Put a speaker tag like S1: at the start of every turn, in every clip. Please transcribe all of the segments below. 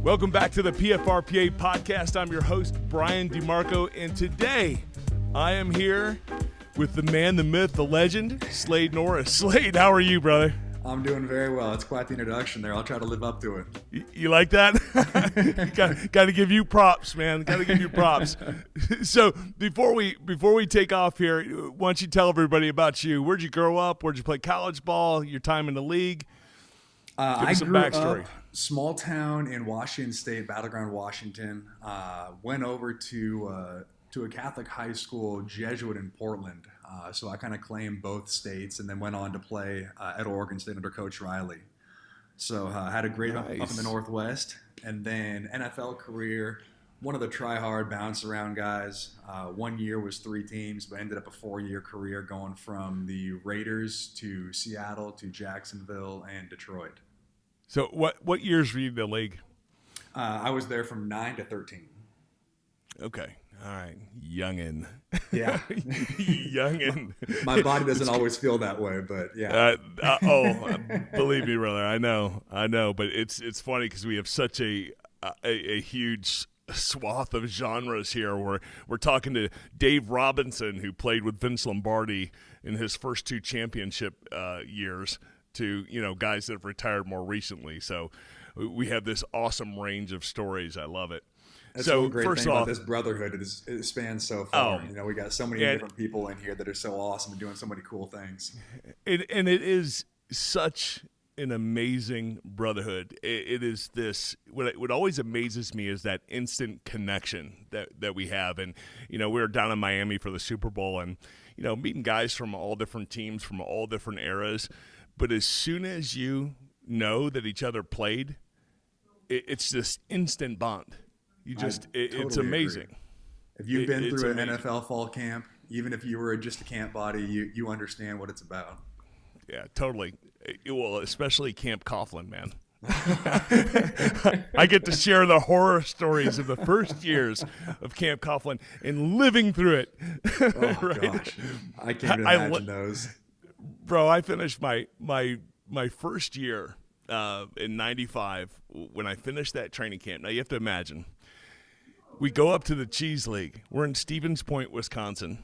S1: Welcome back to the PFRPA Podcast. I'm your host, Brian DeMarco, and today I am here with the man, the myth, the legend, Slade Norris. Slade, how are you, brother?
S2: I'm doing very well. It's quite the introduction there. I'll try to live up to it.
S1: You like that? Got to give you props, man. Got to give you props. So before we take off here, why don't you tell everybody about you? Where'd you grow up? Where'd you play college ball? Your time in the league?
S2: I grew up small town in Washington State, Battleground, Washington. Went over to a Catholic high school, Jesuit in Portland. So I kind of claimed both states, and then went on to play at Oregon State under Coach Riley. So I had a great up in the Northwest, and then NFL career. One of the try-hard, bounce-around guys. 1 year was 3 teams, but ended up a 4-year career going from the Raiders to Seattle to Jacksonville and Detroit.
S1: So what years were you in the league?
S2: I was there from 9 to 13.
S1: Okay. All right. Youngin'.
S2: Yeah.
S1: Youngin'.
S2: My body doesn't always feel that way, but yeah.
S1: Believe me, brother. I know. But it's funny because we have such a huge swath of genres here. We're talking to Dave Robinson, who played with Vince Lombardi in his first 2 championship years, to guys that have retired more recently. So we have this awesome range of stories. I love it.
S2: That's one great thing about this brotherhood. It spans so far. We got so many different people in here that are so awesome and doing so many cool things.
S1: And it is such an amazing brotherhood. It is this. What always amazes me is that instant connection that we have. And we were down in Miami for the Super Bowl, and meeting guys from all different teams, from all different eras. But as soon as you know that each other played, it's this instant bond. It's amazing.
S2: Agree. If you've been through an NFL fall camp, even if you were just a camp body, you understand what it's about.
S1: Yeah, totally. Well, especially Camp Coughlin, man. I get to share the horror stories of the first years of Camp Coughlin and living through it.
S2: Oh, right? Gosh. I can't even imagine those.
S1: Bro, I finished my first year in 95 when I finished that training camp. Now, you have to imagine. We go up to the Cheese League. We're in Stevens Point, Wisconsin.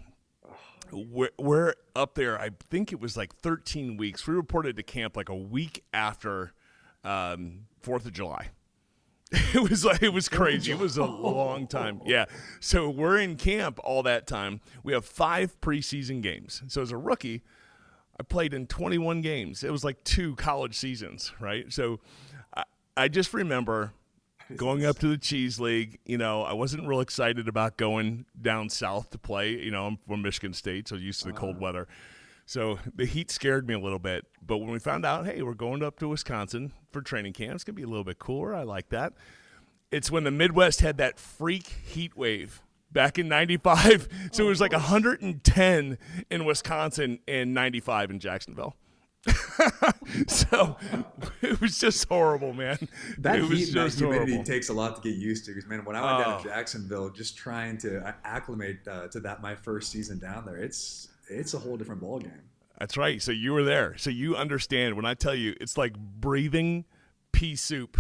S1: We're up there. I think it was like 13 weeks. We reported to camp like a week after 4th of July. It was crazy. It was a long time. Yeah. So we're in camp all that time. We have 5 preseason games. So as a rookie, I played in 21 games. It was like 2 college seasons, right? So I just remember going up to the Cheese League. I wasn't real excited about going down south to play. I'm from Michigan State, so used to the cold weather. So the heat scared me a little bit. But when we found out, hey, we're going up to Wisconsin for training camp, it's going to be a little bit cooler. I like that. It's when the Midwest had that freak heat wave back in 95. So it was like 110 in Wisconsin and 95 in Jacksonville. So it was just horrible, man.
S2: That heat and that humidity takes a lot to get used to. Because, man, when I went down to Jacksonville, just trying to acclimate to that my first season down there, it's a whole different ballgame.
S1: That's right. So you were there. So you understand when I tell you it's like breathing pea soup.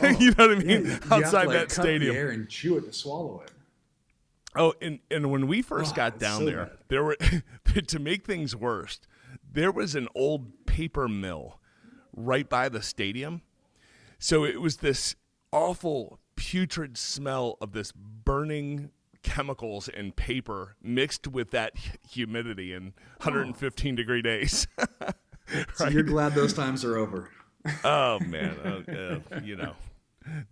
S1: You know what I mean?
S2: Yeah,
S1: outside that
S2: cut
S1: stadium.
S2: The air and chew it to swallow it.
S1: Oh, and when we first got down there were to make things worse, there was an old paper mill right by the stadium. So it was this awful putrid smell of this burning chemicals and paper mixed with that humidity in 115-degree days. Right?
S2: So you're glad those times are over.
S1: Oh, man.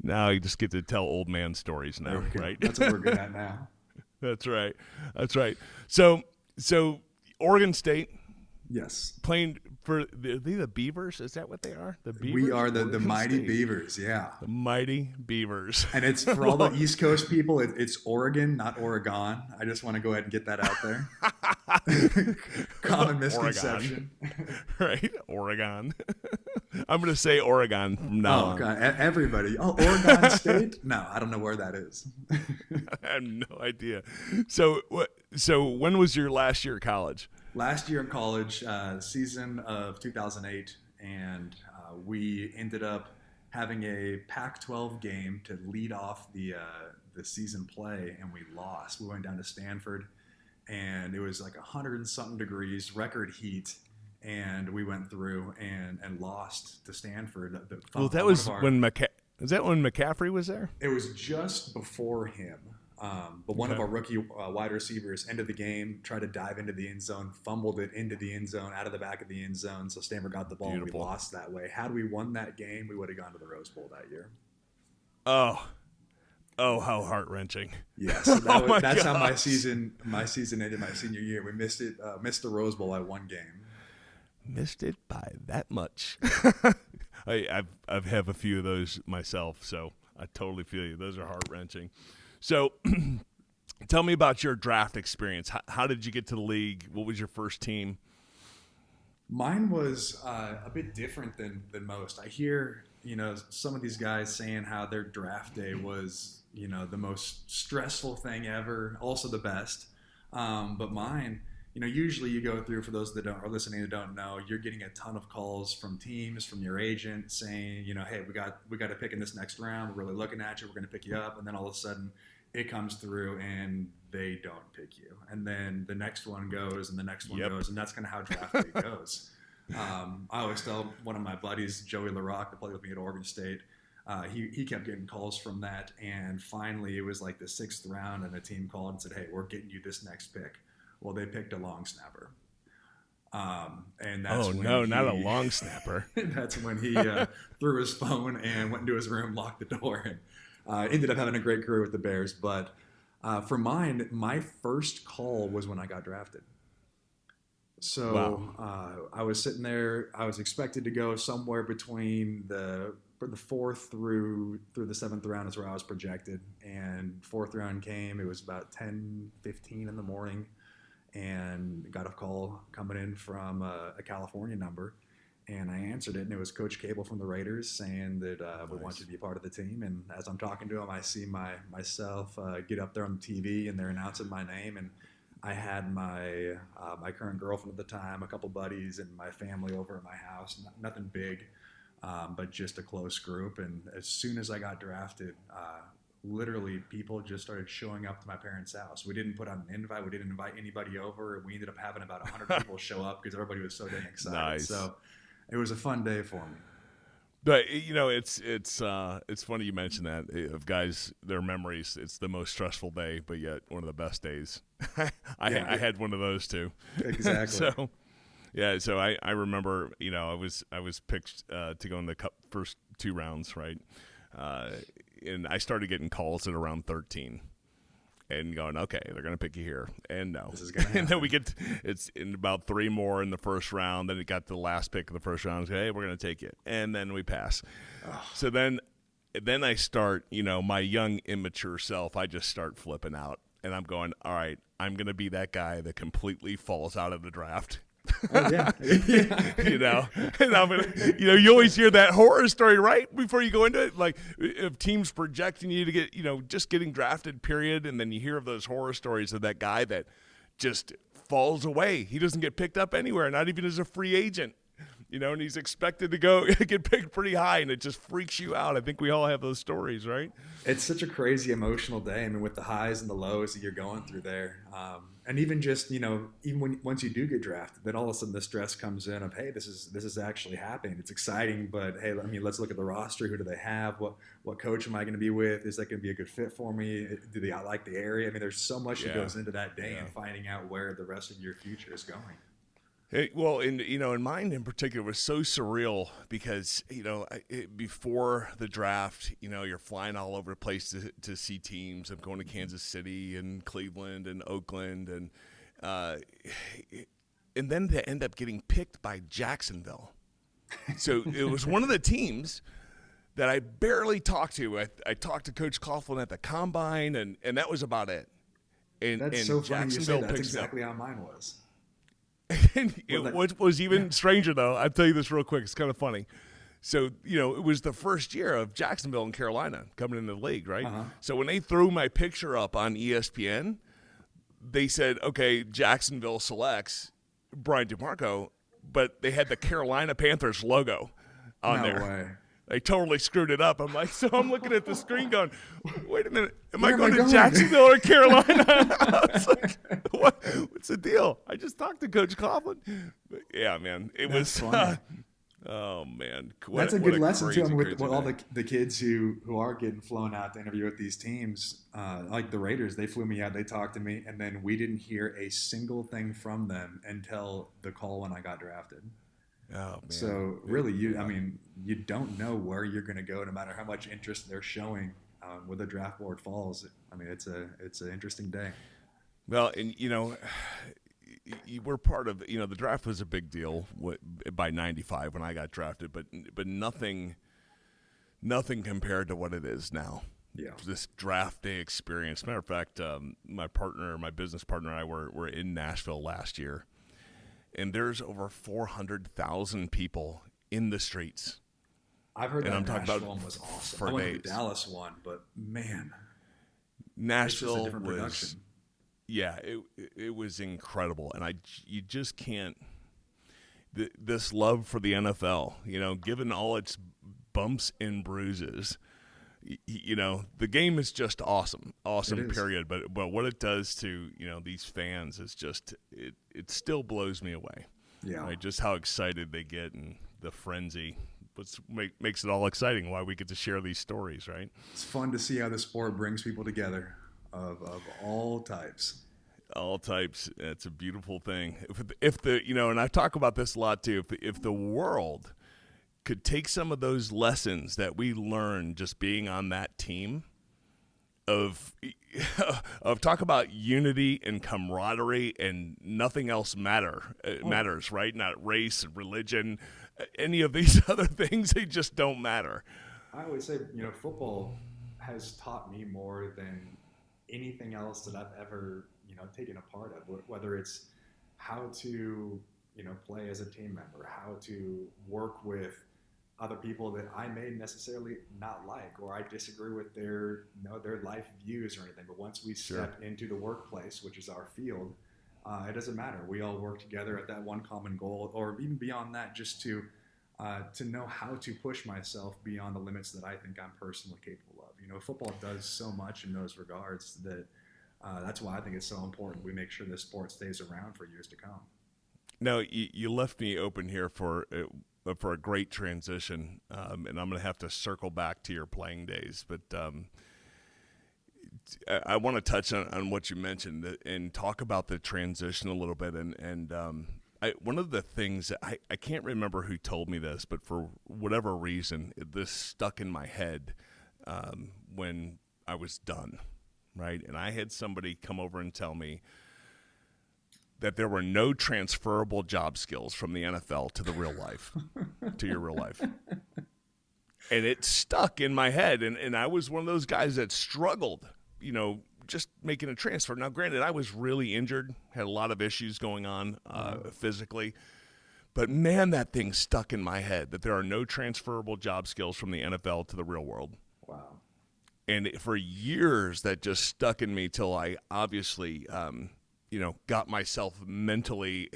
S1: Now you just get to tell old man stories now, right?
S2: That's what we're good at now.
S1: That's right. So Oregon State.
S2: Yes.
S1: Playing for the Beavers. Is that what they are? The Beavers?
S2: We are the mighty Beavers, yeah.
S1: The mighty Beavers.
S2: And it's for all the East Coast people, it's Oregon, not Oregon. I just want to go ahead and get that out there. Common misconception.
S1: Right? Oregon. I'm going to say Oregon from now on.
S2: God. Everybody. Oh, Oregon State? No, I don't know where that is.
S1: I have no idea. So when was your last year at college?
S2: Last year in college, season of 2008, and we ended up having a Pac-12 game to lead off the season play, and we lost. We went down to Stanford, and it was like 100 and something degrees, record heat, and we went through and lost to Stanford.
S1: Well, that was when McCaffrey was there?
S2: It was just before him. But one of our rookie wide receivers ended the game, tried to dive into the end zone, fumbled it into the end zone, out of the back of the end zone. So Stanford got the ball, and we lost that way. Had we won that game, we would have gone to the Rose Bowl that year.
S1: Oh, how heart-wrenching.
S2: Yes, that's how my season ended my senior year. We missed the Rose Bowl by one game.
S1: Missed it by that much. I've have a few of those myself, so I totally feel you. Those are heart-wrenching. So tell me about your draft experience. How did you get to the league? What was your first team?
S2: Mine was a bit different than most. I hear, some of these guys saying how their draft day was, the most stressful thing ever, also the best. But mine, usually you go through, for those that are listening that don't know, you're getting a ton of calls from teams, from your agent saying, hey, we got to pick in this next round. We're really looking at you. We're going to pick you up. And then all of a sudden it comes through and they don't pick you. And then the next one goes and the next one goes. And that's kind of how draft day goes. I always tell one of my buddies, Joey LaRock, that played with me at Oregon State, he kept getting calls from that. And finally it was like the 6th round and a team called and said, hey, we're getting you this next pick. Well, they picked a long snapper. And that's
S1: not a long snapper.
S2: That's when he threw his phone and went into his room, locked the door, and ended up having a great career with the Bears. But for mine, my first call was when I got drafted. So I was sitting there. I was expected to go somewhere between the 4th through the 7th round is where I was projected. And 4th round came. It was about 10:15 in the morning. And got a call coming in from a California number, and I answered it, and it was Coach Cable from the Raiders saying that we want you to be a part of the team. And as I'm talking to him, I see myself get up there on the TV, and they're announcing my name, and I had my current girlfriend at the time, a couple buddies, and my family over at my house. Nothing big, but just a close group. And as soon as I got drafted, literally people just started showing up to my parents' house. We didn't put out an invite. We didn't invite anybody over. We ended up having about 100 people show up because everybody was so dang excited.
S1: Nice.
S2: So it was a fun day for me.
S1: But it's funny you mentioned that of guys, their memories. It's the most stressful day, but yet one of the best days. I had one of those too.
S2: Exactly.
S1: So I remember, I was picked to go in the first 2 rounds, right? And I started getting calls at around 13 and going, okay, they're going to pick you here. And no.
S2: This is going to happen.
S1: And then it's in about 3 more in the first round. Then it got to the last pick of the first round. Hey, we're going to take it. And then we pass. Oh. So then I start, my young, immature self, I just start flipping out. And I'm going, all right, I'm going to be that guy that completely falls out of the draft.
S2: Oh, yeah.
S1: And I'm gonna, you always hear that horror story right before you go into it, like if teams projecting you to get, just getting drafted, period, and then you hear of those horror stories of that guy that just falls away. He doesn't get picked up anywhere, not even as a free agent. And he's expected to go get picked pretty high, and it just freaks you out. I think we all have those stories, right?
S2: It's such a crazy emotional day. I mean, with the highs and the lows that you're going through there. And even just, even once you do get drafted, then all of a sudden the stress comes in of, hey, this is actually happening. It's exciting, but hey, let's look at the roster. Who do they have? What coach am I going to be with? Is that going to be a good fit for me? Do they like the area? I mean, there's so much that goes into that day and finding out where the rest of your future is going.
S1: Well, in mine in particular was so surreal because, before the draft, you're flying all over the place to see teams. I'm going to Kansas City and Cleveland and Oakland and then to end up getting picked by Jacksonville. So it was one of the teams that I barely talked to. I talked to Coach Coughlin at the Combine, and that was about it.
S2: That's so funny you say that. That's exactly how mine was.
S1: And what was even stranger, though, I'll tell you this real quick. It's kind of funny. So, it was the first year of Jacksonville and Carolina coming into the league, right? Uh-huh. So when they threw my picture up on ESPN, they said, okay, Jacksonville selects Brian DeMarco, but they had the Carolina Panthers logo on there.
S2: No way.
S1: They totally screwed it up. I'm like, so I'm looking at the screen going, wait a minute, am I going to Jacksonville or Carolina? I was like, what's the deal? I just talked to Coach Coughlin. But yeah, man,
S2: That's funny.
S1: Oh man,
S2: that's a good lesson too. I mean, with all the kids who are getting flown out to interview with these teams, like the Raiders, they flew me out, they talked to me, and then we didn't hear a single thing from them until the call when I got drafted.
S1: Oh, man.
S2: So really, you don't know where you're going to go, no matter how much interest they're showing where the draft board falls. I mean, it's an interesting day.
S1: Well, and we're part of, the draft was a big deal by 95 when I got drafted, but nothing compared to what it is now.
S2: Yeah.
S1: This draft day experience. Matter of fact, my business partner and I were in Nashville last year, and there's over 400,000 people in the streets.
S2: I've heard that Nashville one was awesome. I went to the Dallas one, but man,
S1: Nashville
S2: was a different production.
S1: Yeah, it was incredible, and you just can't. This love for the NFL, given all its bumps and bruises, the game is just awesome, period. But what it does to these fans is just it still blows me away.
S2: Yeah,
S1: right? Just how excited they get and the frenzy. Makes it all exciting. Why we get to share these stories, right?
S2: It's fun to see how the sport brings people together. Of all types.
S1: All types. It's a beautiful thing. If and I talk about this a lot too, if the world could take some of those lessons that we learned just being on that team of talk about unity and camaraderie and nothing else matters, right? Not race, religion, any of these other things, they just don't matter.
S2: I would say, football has taught me more than anything else that I've ever, taken a part of, whether it's how to, play as a team member, how to work with other people that I may necessarily not like, or I disagree with their life views or anything. But once we step into the workplace, which is our field, it doesn't matter. We all work together at that one common goal, or even beyond that, just to know how to push myself beyond the limits that I think I'm personally capable of. Football does so much in those regards that that's why I think it's so important we make sure this sport stays around for years to come.
S1: Now, you left me open here for a great transition, and I'm going to have to circle back to your playing days, but I want to touch on what you mentioned and talk about the transition a little bit. And one of the things, I can't remember who told me this, but for whatever reason, this stuck in my head when I was done, right? And I had somebody come over and tell me that there were no transferable job skills from the NFL to the real life, to your real life. And it stuck in my head. And I was one of those guys that struggled, just making a transfer. Now, granted, I was really injured, had a lot of issues going on physically. But, man, that thing stuck in my head, that there are no transferable job skills from the NFL to the real world.
S2: Wow.
S1: And for years, that just stuck in me till I obviously, got myself mentally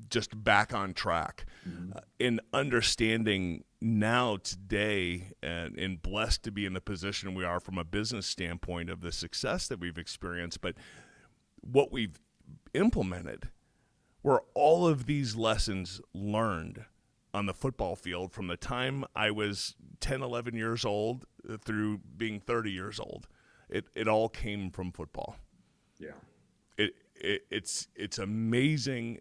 S1: just back on track. Mm-hmm. In understanding now today and blessed to be in the position we are from a business standpoint of the success that we've experienced, but what we've implemented were all of these lessons learned on the football field from the time I was 10, 11 years old through being 30 years old. It all came from football.
S2: Yeah.
S1: It's amazing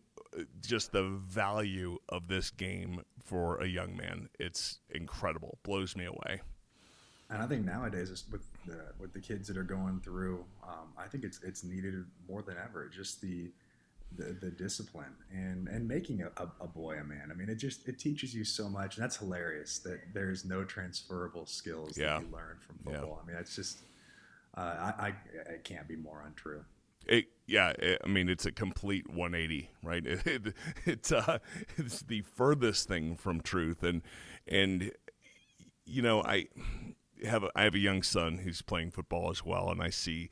S1: just the value of this game for a young man. It's incredible. Blows me away.
S2: And I think nowadays with the kids that are going through, I think it's needed more than ever. Just the discipline and making a boy a man. I mean, it teaches you so much, and that's hilarious that there's no transferable skills that you learn from football. I mean, it's just it can't be more untrue.
S1: It's a complete 180, right? It's the furthest thing from truth, and I have a young son who's playing football as well, and I see.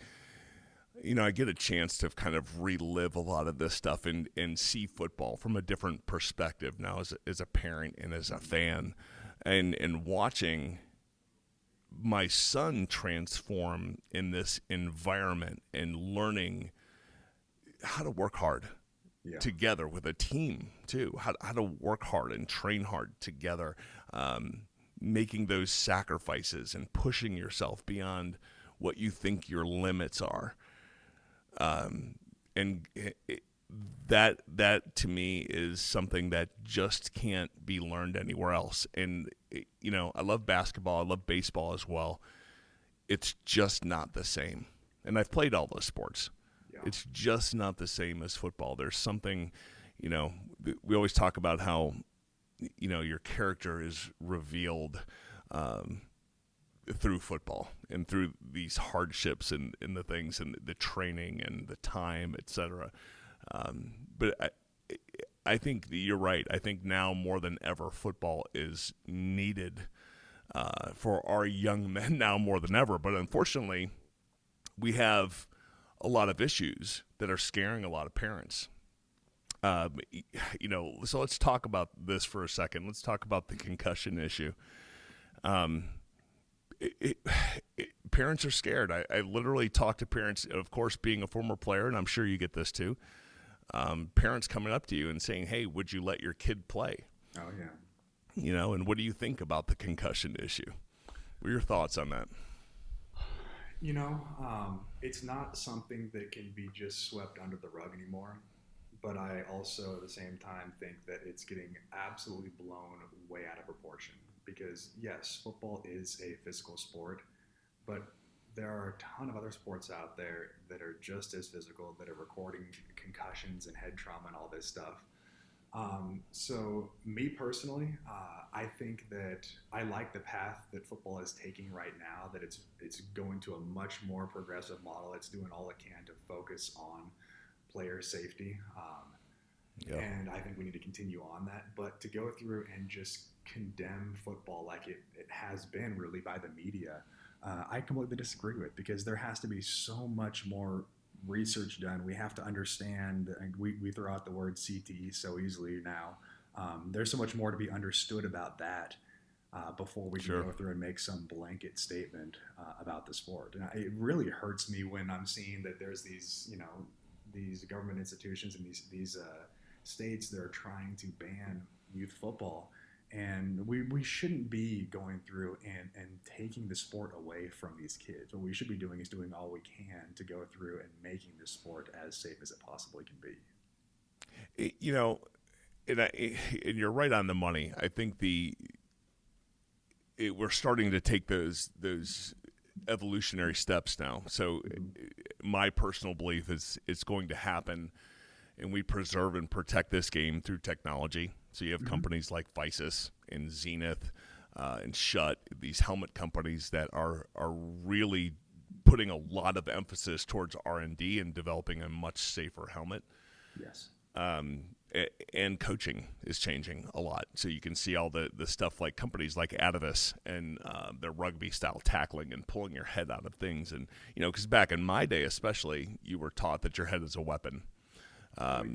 S1: I get a chance to kind of relive a lot of this stuff and see football from a different perspective now as a parent and as a fan. and watching my son transform in this environment and learning how to work hard together with a team too, how to work hard and train hard together, making those sacrifices and pushing yourself beyond what you think your limits are. And that to me is something that just can't be learned anywhere else. And, I love basketball. I love baseball as well. It's just not the same. And I've played all those sports. Yeah. It's just not the same as football. There's something, we always talk about how, your character is revealed through football and through these hardships and the things and the training and the time, etc. But I think you're right. I think now more than ever, football is needed for our young men now more than ever. But unfortunately, we have a lot of issues that are scaring a lot of parents. So let's talk about this for a second. Let's talk about the concussion issue. Parents are scared. I literally talk to parents, of course, being a former player, and I'm sure you get this too. Parents coming up to you and saying, "Hey, would you let your kid play?"
S2: Oh, yeah.
S1: And what do you think about the concussion issue? What are your thoughts on that?
S2: It's not something that can be just swept under the rug anymore. But I also, at the same time, think that it's getting absolutely blown way out of proportion. Because, yes, football is a physical sport, but there are a ton of other sports out there that are just as physical, that are recording concussions and head trauma and all this stuff. So me personally, I think that I like the path that football is taking right now, that it's going to a much more progressive model. It's doing all it can to focus on player safety. And I think we need to continue on that. But to go through and just condemn football like it has been really by the media, I completely disagree with, because there has to be so much more research done. We have to understand, and we throw out the word CTE so easily now. There's so much more to be understood about that before we can go through and make some blanket statement about the sport. And it really hurts me when I'm seeing that there's these government institutions and these states that are trying to ban youth football. And we shouldn't be going through and taking the sport away from these kids. What we should be doing is doing all we can to go through and making the sport as safe as it possibly can be.
S1: And you're right on the money. I think we're starting to take those evolutionary steps now. So my personal belief is it's going to happen, and we preserve and protect this game through technology. So you have companies like Visus and Zenith and Shut, these helmet companies that are really putting a lot of emphasis towards R&D and developing a much safer helmet.
S2: Yes.
S1: And coaching is changing a lot. So you can see all the stuff like companies like Atavis and their rugby-style tackling and pulling your head out of things. And, because back in my day especially, you were taught that your head is a weapon.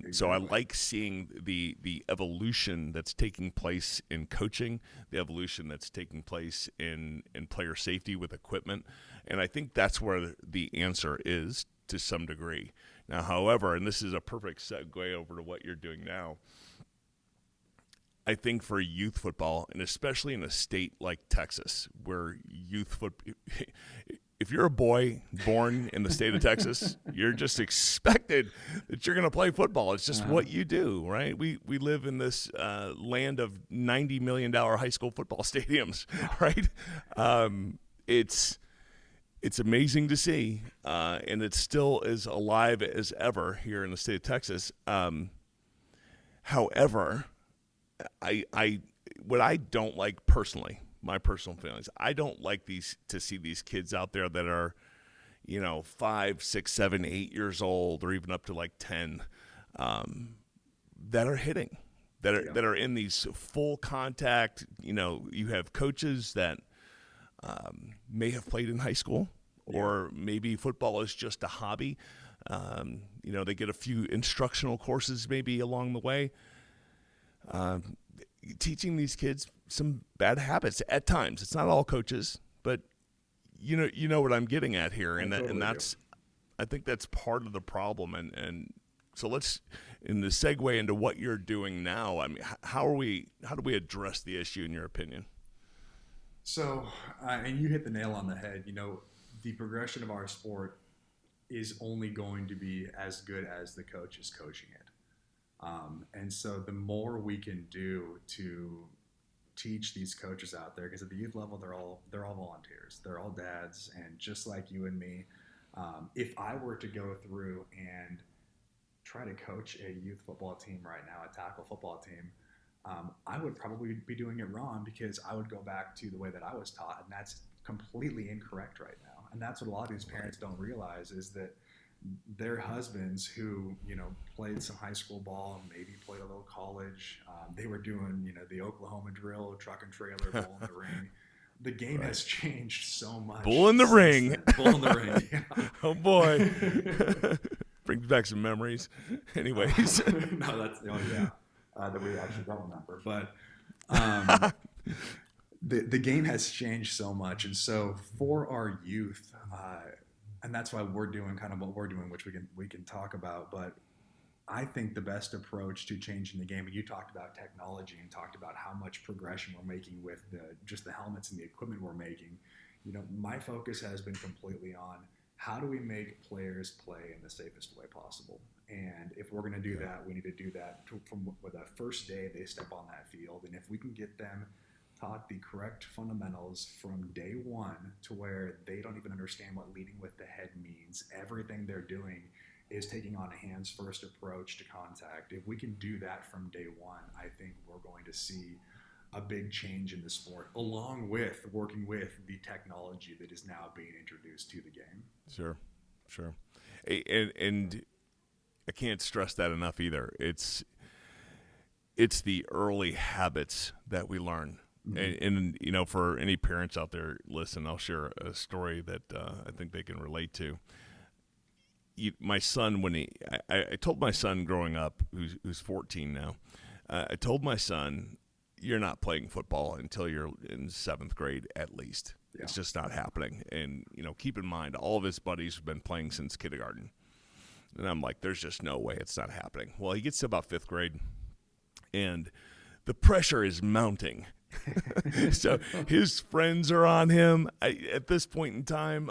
S1: So I like seeing the evolution that's taking place in coaching, the evolution that's taking place in player safety with equipment. And I think that's where the answer is to some degree. Now, however, and this is a perfect segue over to what you're doing now, I think for youth football, and especially in a state like Texas, where youth football, if you're a boy born in the state of Texas, you're just expected that you're going to play football. It's just what you do, right? We live in this land of $90 million high school football stadiums, right? It's amazing to see, and it still is alive as ever here in the state of Texas. However, what I don't like personally, my personal feelings, I don't like to see these kids out there that are, 5, 6, 7, 8 years old, or even up to like 10, that are hitting, that are in these full contact. You have coaches that may have played in high school, or maybe football is just a hobby. They get a few instructional courses maybe along the way. teaching these kids some bad habits at times. It's not all coaches, but you know what I'm getting at here, and that's I think that's part of the problem. And so let's in the segue into what you're doing now. I mean, how do we address the issue in your opinion?
S2: So, and you hit the nail on the head. The progression of our sport is only going to be as good as the coach is coaching it. And so the more we can do to teach these coaches out there, because at the youth level, they're all volunteers. They're all dads. And just like you and me, if I were to go through and try to coach a youth football team right now, a tackle football team, I would probably be doing it wrong, because I would go back to the way that I was taught, and that's completely incorrect right now. And that's what a lot of these parents don't realize, is that their husbands who, played some high school ball and maybe played a little college, they were doing, the Oklahoma drill, truck and trailer, bull in the ring. The game has changed so much.
S1: Bull in the ring.
S2: Then. Bull in the ring, yeah.
S1: Oh, boy. Brings back some memories. Anyways.
S2: No, that's the only, that we actually don't remember. But the game has changed so much. And so for our youth, and that's why we're doing kind of what we're doing, which we can talk about. But I think the best approach to changing the game, and you talked about technology and talked about how much progression we're making with just the helmets and the equipment we're making. My focus has been completely on how do we make players play in the safest way possible. And if we're going to do that, we need to do that from the first day they step on that field. And if we can get them taught the correct fundamentals from day one, to where they don't even understand what leading with the head means, everything they're doing is taking on a hands-first approach to contact. If we can do that from day one, I think we're going to see a big change in the sport, along with working with the technology that is now being introduced to the game.
S1: Sure. And I can't stress that enough either. It's the early habits that we learn. Mm-hmm. And for any parents out there, listen, I'll share a story that I think they can relate to. My son, I told my son growing up, who's 14 now, I told my son, you're not playing football until you're in 7th grade at least. Yeah. It's just not happening. And, keep in mind, all of his buddies have been playing since kindergarten. And I'm like, there's just no way it's not happening. Well, he gets to about 5th grade, and the pressure is mounting. So his friends are on him. At this point in time,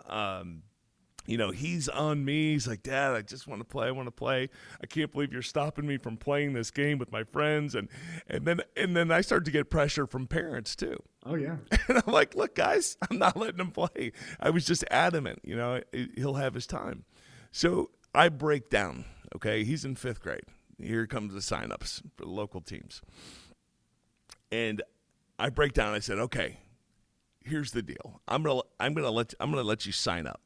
S1: he's on me. He's like, Dad, I just want to play. I want to play. I can't believe you're stopping me from playing this game with my friends. And then I start to get pressure from parents too.
S2: Oh yeah.
S1: And I'm like, look, guys, I'm not letting him play. I was just adamant, he'll have his time. So I break down. Okay, he's in 5th grade. Here comes the signups for the local teams. And I break down. I said, okay, here's the deal. I'm gonna let you sign up.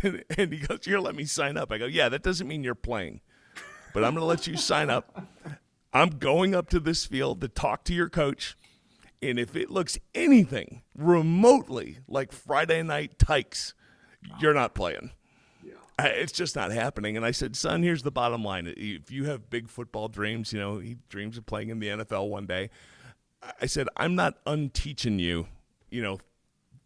S1: And he goes, you're gonna let me sign up? I go, yeah, that doesn't mean you're playing, but I'm gonna let you sign up. I'm going up to this field to talk to your coach, and if it looks anything remotely like Friday night Tykes, you're not playing. Yeah. It's just not happening. And I said, son, here's the bottom line. If you have big football dreams, he dreams of playing in the NFL one day. I said, I'm not unteaching you,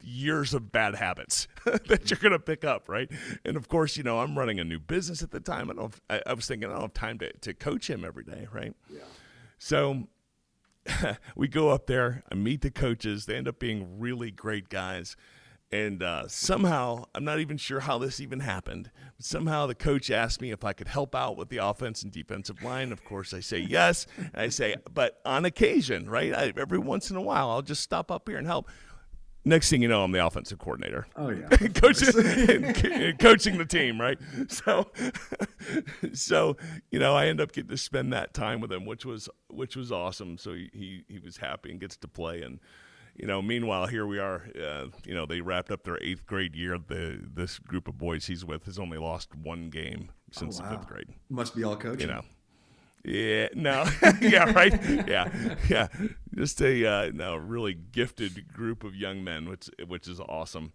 S1: years of bad habits that you're going to pick up, right? And, of course, I'm running a new business at the time. I was thinking I don't have time to coach him every day, right? Yeah. So we go up there. I meet the coaches. They end up being really great guys. And somehow, I'm not even sure how this even happened, but somehow the coach asked me if I could help out with the offense and defensive line. Of course, I say yes. And I say, but on occasion, right? Every once in a while, I'll just stop up here and help. Next thing you know, I'm the offensive coordinator.
S2: Oh, yeah.
S1: Coaching the team, right? So I end up getting to spend that time with him, which was awesome. So he was happy and gets to play. And meanwhile, here we are. They wrapped up their 8th grade year. This group of boys he's with has only lost one game since the 5th grade.
S2: Must be all coaching.
S1: Yeah, no, yeah, right, yeah. Just a really gifted group of young men, which is awesome.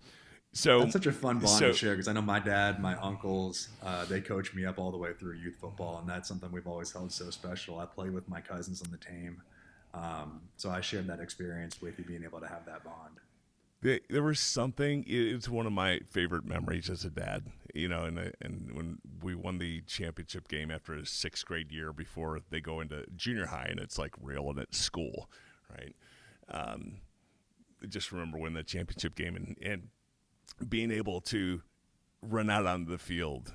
S1: So
S2: that's such a fun bond to share, because I know my dad, my uncles, they coached me up all the way through youth football, and that's something we've always held so special. I play with my cousins on the team. So I shared that experience with you, being able to have that bond.
S1: There was something. It's one of my favorite memories as a dad. And when we won the championship game after his 6th grade year, before they go into junior high, and it's like real and it's school, right? I just remember winning the championship game and being able to run out onto the field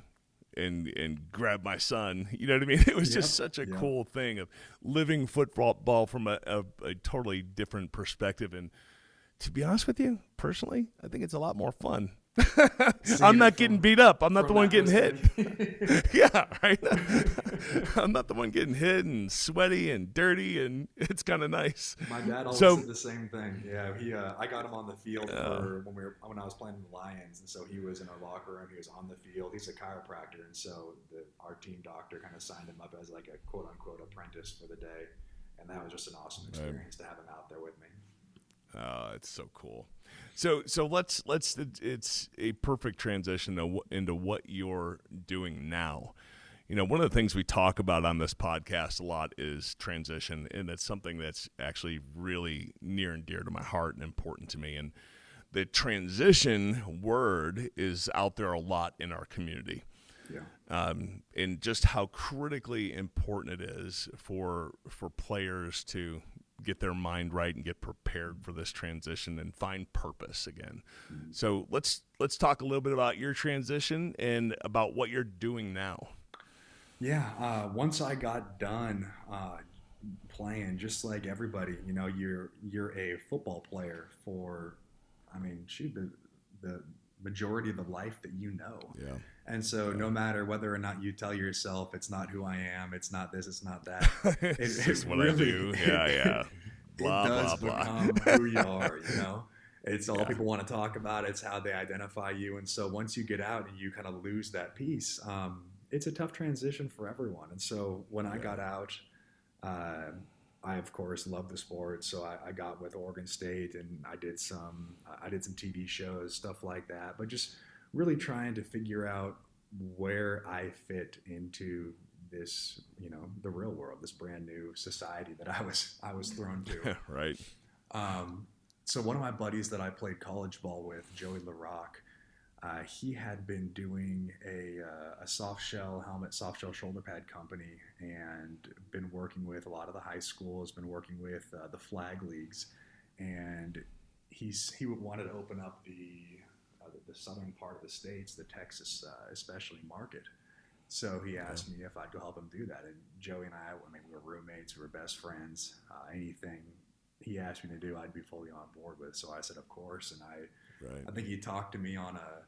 S1: and grab my son. You know what I mean? It was just such a cool thing of living football from a totally different perspective. And to be honest with you, personally, I think it's a lot more fun. I'm not getting beat up. I'm not the one getting hit. Yeah, right. I'm not the one getting hit and sweaty and dirty, and it's kind of nice.
S2: My dad always said the same thing. Yeah, I got him on the field for when I was playing the Lions, and so he was in our locker room. He was on the field. He's a chiropractor, and so our team doctor kind of signed him up as like a quote unquote apprentice for the day, and that was just an awesome experience to have him out there with me.
S1: Oh, it's so cool. So let's it's a perfect transition into what you're doing now. One of the things we talk about on this podcast a lot is transition, and it's something that's actually really near and dear to my heart and important to me. And the transition word is out there a lot in our community. Yeah. And just how critically important it is for players to get their mind right and get prepared for this transition and find purpose again. Mm-hmm. So let's talk a little bit about your transition and about what you're doing now.
S2: Yeah, once I got done playing, just like everybody, you're a football player for, the majority of the life that you know. Yeah. And so no matter whether or not you tell yourself it's not who I am, it's not this, it's not that.
S1: It's what really, I do. Yeah.
S2: Blah, it does become who you are, It's all people want to talk about. It's how they identify you. And so once you get out and you kind of lose that piece, it's a tough transition for everyone. And so when I got out, I of course love the sport. So I got with Oregon State, and I did some TV shows, stuff like that, but just really trying to figure out where I fit into this, the real world, this brand new society that I was thrown to.
S1: Right.
S2: So one of my buddies that I played college ball with, Joey LaRock, he had been doing a soft shell helmet, soft shell shoulder pad company, and been working with a lot of the high schools, been working with the flag leagues, and he wanted to open up the southern part of the states, the Texas especially market. So he asked me if I'd go help him do that. And Joey and we were roommates, we were best friends. Anything he asked me to do, I'd be fully on board with. So I said, of course. And I think he talked to me on a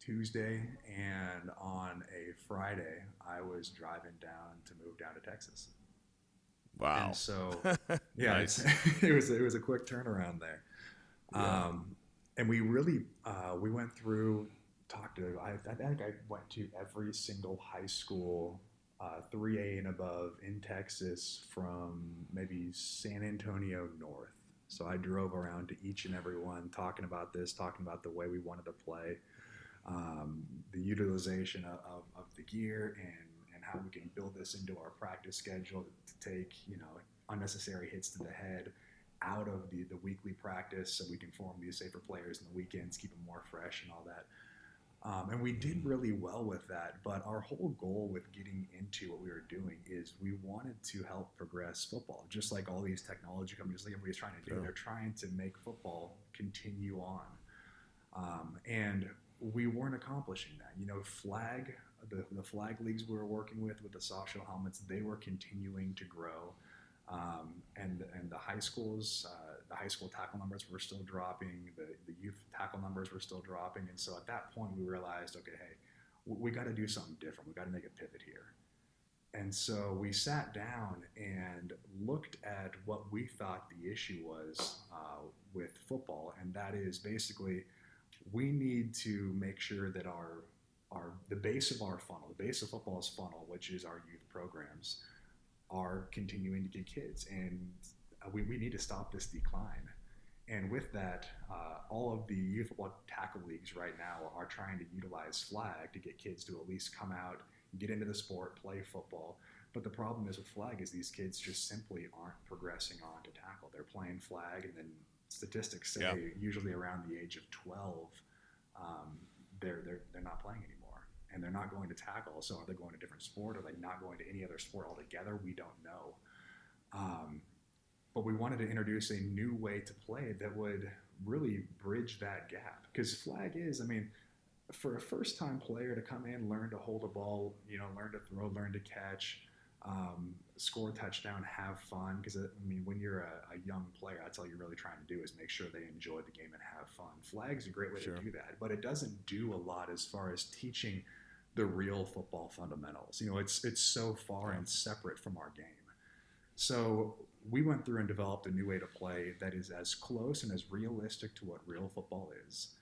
S2: Tuesday, and on a Friday, I was driving down to move down to Texas.
S1: Wow.
S2: And so, yeah, nice. it was a quick turnaround there. Yeah. And we really, we went through, I think I went to every single high school, 3A and above in Texas, from maybe San Antonio north. So I drove around to each and every one, talking about the way we wanted to play, the utilization of the gear, and how we can build this into our practice schedule to take, unnecessary hits to the head out of the weekly practice, so we can form these safer players in the weekends, keep them more fresh and all that. And we did really well with that, but our whole goal with getting into what we were doing is we wanted to help progress football, just like all these technology companies, like everybody's trying to do. They're trying to make football continue on. And we weren't accomplishing that. The flag leagues we were working with the soft shell helmets, they were continuing to grow. And the high schools, the high school tackle numbers were still dropping. The youth tackle numbers were still dropping. And so at that point, we realized, okay, hey, we got to do something different. We got to make a pivot here. And so we sat down and looked at what we thought the issue was with football, and that is basically we need to make sure that the base of our funnel, the base of football's funnel, which is our youth programs, are continuing to get kids, and we need to stop this decline. And with that, all of the youth football tackle leagues right now are trying to utilize flag to get kids to at least come out, get into the sport, play football. But the problem is with flag is these kids just simply aren't progressing on to tackle. They're playing flag, and then statistics say usually around the age of 12, they're not playing anymore, and they're not going to tackle. So are they going to a different sport? Are they not going to any other sport altogether? We don't know. But we wanted to introduce a new way to play that would really bridge that gap. Because flag is, I mean, for a first-time player to come in, learn to hold a ball, learn to throw, learn to catch, score a touchdown, have fun. Because, I mean, when you're a young player, that's all you're really trying to do is make sure they enjoy the game and have fun. Flag's a great way to do that, but it doesn't do a lot as far as teaching the real football fundamentals. It's so far and separate from our game. So we went through and developed a new way to play that is as close and as realistic to what real football is.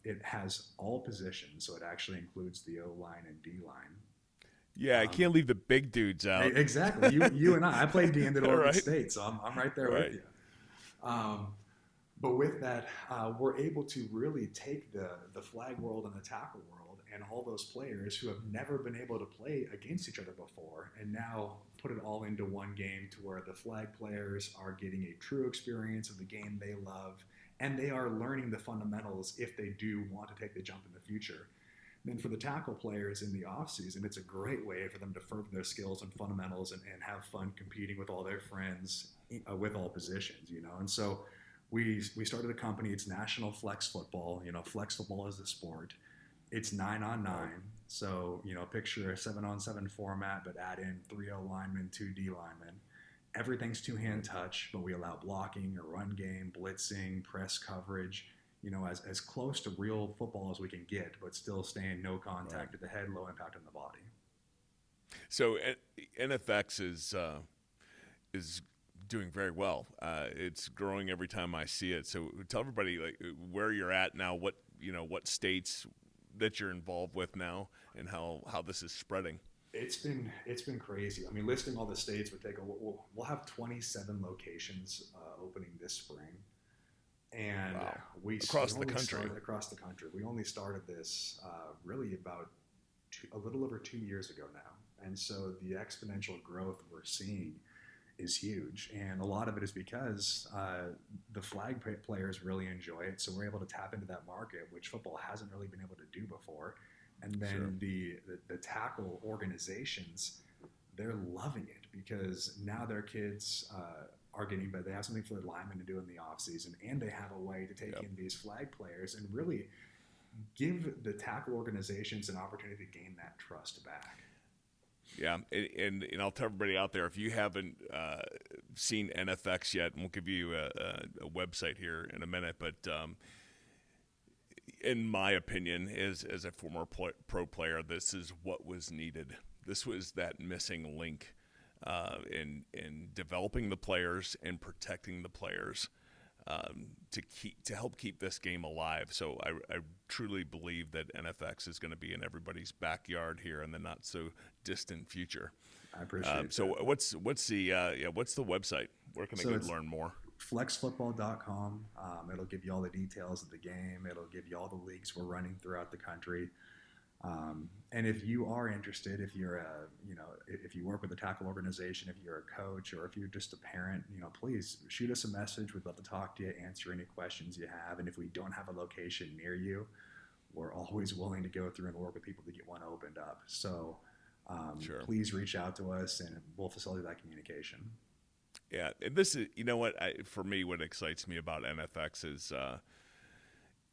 S2: It has all positions, so it actually includes the O-line and D-line.
S1: Yeah, I can't leave the big dudes out.
S2: Exactly. You and I played D at Oregon State, so I'm right there with you. But with that, we're able to really take the flag world and the tackle world and all those players who have never been able to play against each other before, and now put it all into one game to where the flag players are getting a true experience of the game they love, and they are learning the fundamentals if they do want to take the jump in the future. Then for the tackle players in the offseason, it's a great way for them to further their skills and fundamentals and have fun competing with all their friends with all positions, And so we started a company. It's National Flex Football. Flex football is the sport. It's 9-on-9. So, picture a 7-on-7 format, but add in 3 O linemen, 2 D linemen. Everything's two-hand touch, but we allow blocking, a run game, blitzing, press coverage, as close to real football as we can get, but still staying no contact at the head, low impact on the body.
S1: So NFX is doing very well. It's growing every time I see it. So tell everybody where you're at now, what states that you're involved with now, and how this is spreading.
S2: It's been crazy. I mean, listing all the states would take we'll have 27 locations opening this spring. And we
S1: across the country.
S2: Across the country. We only started this really about a little over 2 years ago now. And so the exponential growth we're seeing is huge. And a lot of it is because the flag players really enjoy it. So we're able to tap into that market, which football hasn't really been able to do before. And then the tackle organizations, they're loving it because now their kids are getting better. They have something for their linemen to do in the offseason, and they have a way to take in these flag players and really give the tackle organizations an opportunity to gain that trust back.
S1: Yeah, and I'll tell everybody out there, if you haven't seen NFX yet, and we'll give you a website here in a minute, but in my opinion, as a former pro player, this is what was needed. This was that missing link in developing the players and protecting the players to help keep this game alive. So I truly believe that NFX is going to be in everybody's backyard here in the not so distant future.
S2: I appreciate it.
S1: So what's the website? Where can they learn more?
S2: Flexfootball.com. It'll give you all the details of the game. It'll give you all the leagues we're running throughout the country. And if you are interested, if you're if you work with a tackle organization, if you're a coach, or if you're just a parent, please shoot us a message. We'd love to talk to you, answer any questions you have. And if we don't have a location near you, we're always willing to go through and work with people to get one opened up. So please reach out to us, and we'll facilitate that communication.
S1: Yeah, and this is, for me, what excites me about NFX is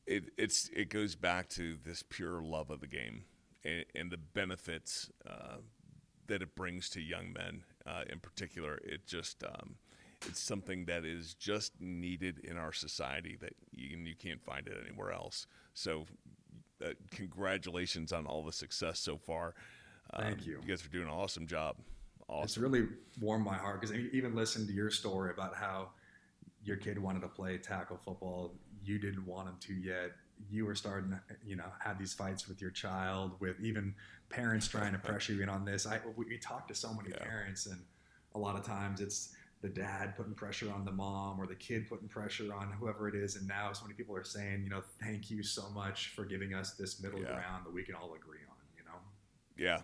S1: it goes back to this pure love of the game and the benefits that it brings to young men in particular. It just it's something that is just needed in our society that you can't find it anywhere else. So congratulations on all the success so far.
S2: Thank you.
S1: You guys are doing an awesome job. Awesome.
S2: It's really warmed my heart because I even listened to your story about how your kid wanted to play tackle football. You didn't want him to yet. You were starting to, have these fights with your child, with even parents trying to pressure you in on this. We talk to so many parents, and a lot of times it's the dad putting pressure on the mom or the kid putting pressure on whoever it is. And now so many people are saying, thank you so much for giving us this middle ground that we can all agree on,
S1: Yeah,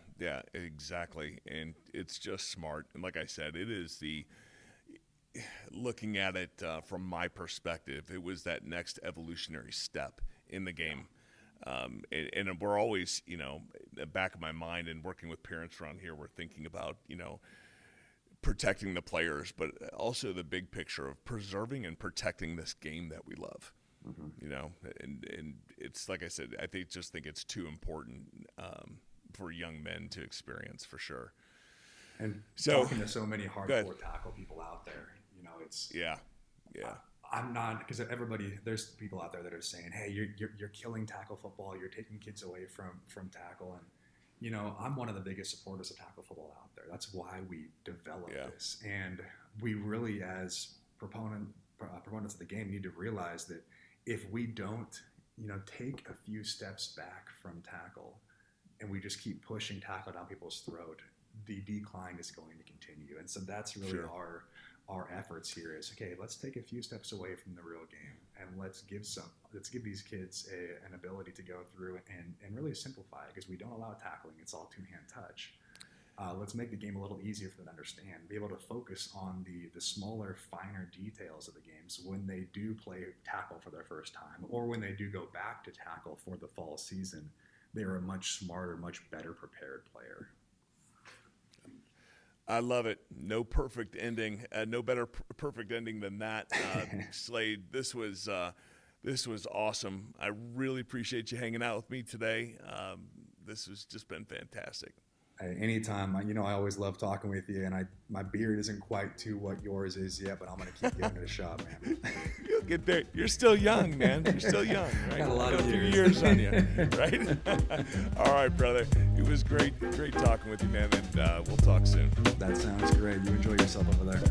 S1: exactly. And it's just smart. And like I said, it is looking at it from my perspective, it was that next evolutionary step in the game. And we're always, in the back of my mind and working with parents around here, we're thinking about, protecting the players, but also the big picture of preserving and protecting this game that we love. And it's like I said, I think it's too important for young men to experience for sure.
S2: And talking to so many hardcore tackle people out there, it's I'm not, because there's people out there that are saying, hey, you're killing tackle football, you're taking kids away from tackle, and I'm one of the biggest supporters of tackle football out there. That's why we developed this, and we really, as proponents of the game, need to realize that if we don't, take a few steps back from tackle, and we just keep pushing tackle down people's throat, the decline is going to continue. And so that's really our efforts here is, okay, let's take a few steps away from the real game, and let's give these kids an ability to go through and really simplify it, because we don't allow tackling. It's all two-hand touch. Let's make the game a little easier for them to understand, be able to focus on the smaller, finer details of the games when they do play tackle for their first time, or when they do go back to tackle for the fall season. They're a much smarter, much better prepared player.
S1: I love it. No perfect ending. No better perfect ending than that. Slade, this was awesome. I really appreciate you hanging out with me today. This has just been fantastic.
S2: Anytime. I always love talking with you, and my beard isn't quite to what yours is yet, but I'm going to keep giving it a shot, man.
S1: You'll get there. You're still young, man. You're still young, right?
S2: Got a lot of
S1: years on you, right? All right, brother. It was great talking with you, man, and we'll talk soon.
S2: That sounds great. You enjoy yourself over there.